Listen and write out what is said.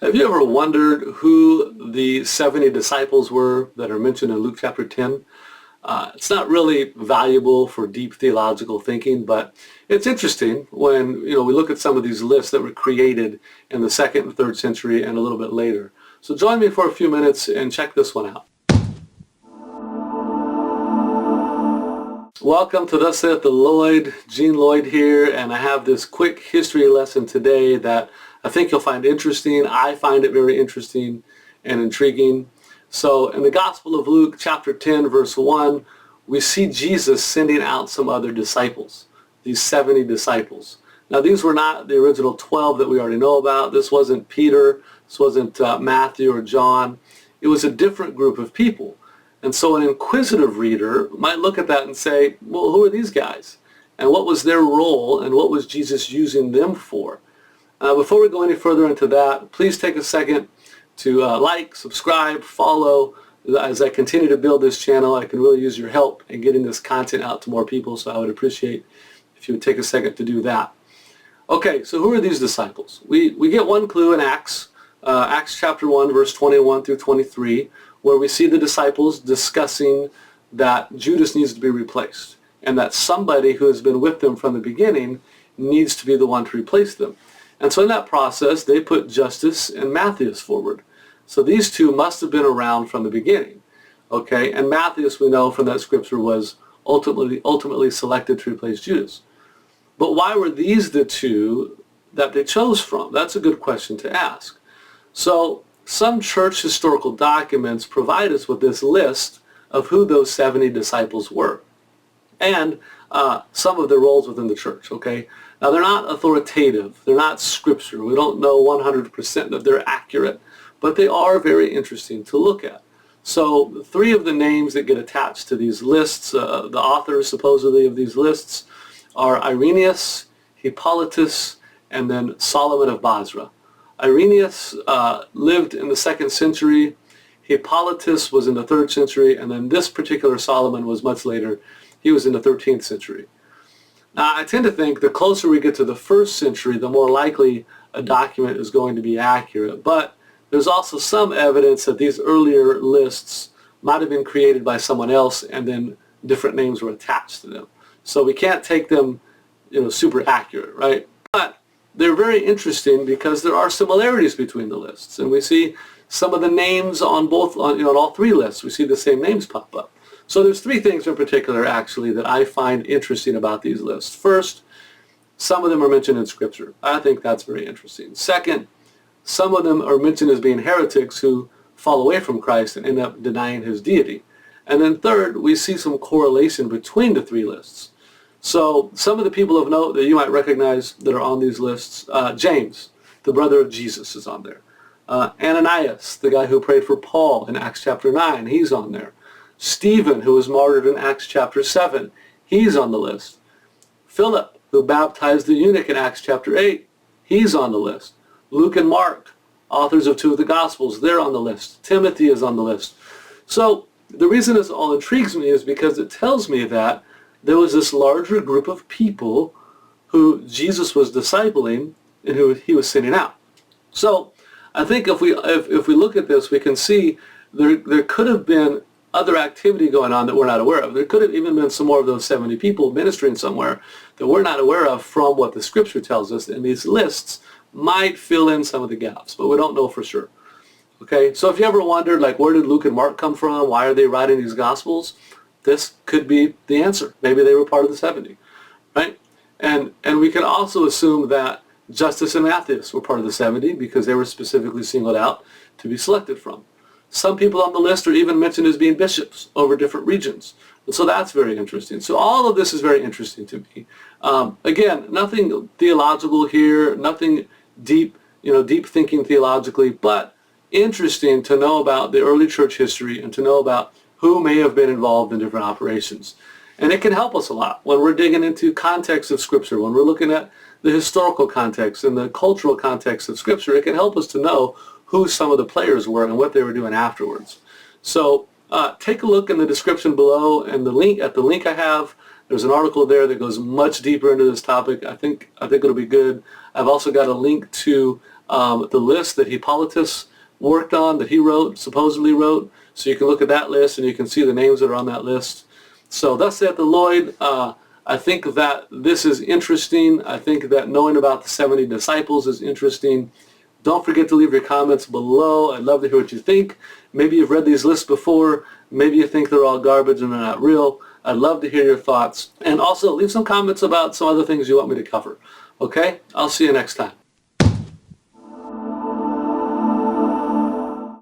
Have you ever wondered who the 70 disciples were that are mentioned in Luke chapter 10? It's not really valuable for deep theological thinking, but it's interesting when we look at some of these lists that were created in the 2nd and 3rd century and a little bit later. So join me for a few minutes and check this one out. Welcome to Thus Saith the Lord. Gene Lloyd here, and I have this quick history lesson today that I think you'll find interesting. I find it very interesting and intriguing. So in the Gospel of Luke chapter 10 verse 1, we see Jesus sending out some other disciples, these 70 disciples. Now these were not the original 12 that we already know about. This wasn't Peter, this wasn't Matthew or John. It was a different group of people. And so an inquisitive reader might look at that and say, well, who are these guys? And what was their role and what was Jesus using them for? Before we go any further into that, please take a second to like, subscribe, follow. As I continue to build this channel, I can really use your help in getting this content out to more people, so I would appreciate if you would take a second to do that. Okay, so who are these disciples? We get one clue in Acts chapter 1, verse 21 through 23, where we see the disciples discussing that Judas needs to be replaced and that somebody who has been with them from the beginning needs to be the one to replace them. And so in that process, they put Justus and Matthias forward. So these two must have been around from the beginning. Okay, and Matthias, we know from that scripture, was ultimately selected to replace Judas. But why were these the two that they chose from? That's a good question to ask. So some church historical documents provide us with this list of who those 70 disciples were and some of their roles within the church. Okay, now they're not authoritative, they're not scripture, we don't know 100% that they're accurate, but they are very interesting to look at. So 3 of the names that get attached to these lists, the authors supposedly of these lists, are Irenaeus, Hippolytus, and then Solomon of Basra. Irenaeus lived in the 2nd century, Hippolytus was in the 3rd century, and then this particular Solomon was much later. He was in the 13th century. Now, I tend to think the closer we get to the 1st century, the more likely a document is going to be accurate. But there's also some evidence that these earlier lists might have been created by someone else and then different names were attached to them. So we can't take them, super accurate, right? But they're very interesting because there are similarities between the lists. And we see some of the names on all 3 lists. We see the same names pop up. So there's 3 things in particular, actually, that I find interesting about these lists. First, some of them are mentioned in Scripture. I think that's very interesting. Second, some of them are mentioned as being heretics who fall away from Christ and end up denying his deity. And then third, we see some correlation between the 3 lists. So some of the people of note that you might recognize that are on these lists, James, the brother of Jesus, is on there. Ananias, the guy who prayed for Paul in Acts chapter 9, he's on there. Stephen, who was martyred in Acts chapter 7, he's on the list. Philip, who baptized the eunuch in Acts chapter 8, he's on the list. Luke and Mark, authors of 2 of the Gospels, they're on the list. Timothy is on the list. So the reason this all intrigues me is because it tells me that there was this larger group of people who Jesus was discipling and who he was sending out. So I think if we look at this, we can see there could have been other activity going on that we're not aware of. There could have even been some more of those 70 people ministering somewhere that we're not aware of from what the scripture tells us, and these lists might fill in some of the gaps, but we don't know for sure. Okay, so if you ever wondered, like, where did Luke and Mark come from? Why are they writing these Gospels? This could be the answer. Maybe they were part of the 70, right? And we can also assume that Justus and Matthias were part of the 70 because they were specifically singled out to be selected from. Some people on the list are even mentioned as being bishops over different regions. And so that's very interesting. So all of this is very interesting to me. Again, nothing theological here, nothing deep thinking theologically, but interesting to know about the early church history and to know about who may have been involved in different operations. And it can help us a lot when we're digging into context of Scripture, when we're looking at the historical context and the cultural context of Scripture. It can help us to know who some of the players were and what they were doing afterwards. So take a look in the description below and the link I have. There's an article there that goes much deeper into this topic. I think it'll be good. I've also got a link to the list that Hippolytus worked on, that he wrote, supposedly wrote. So you can look at that list and you can see the names that are on that list. So thus saith the Lord. I think that this is interesting. I think that knowing about the 70 disciples is interesting. Don't forget to leave your comments below. I'd love to hear what you think. Maybe you've read these lists before. Maybe you think they're all garbage and they're not real. I'd love to hear your thoughts. And also leave some comments about some other things you want me to cover. Okay? I'll see you next time.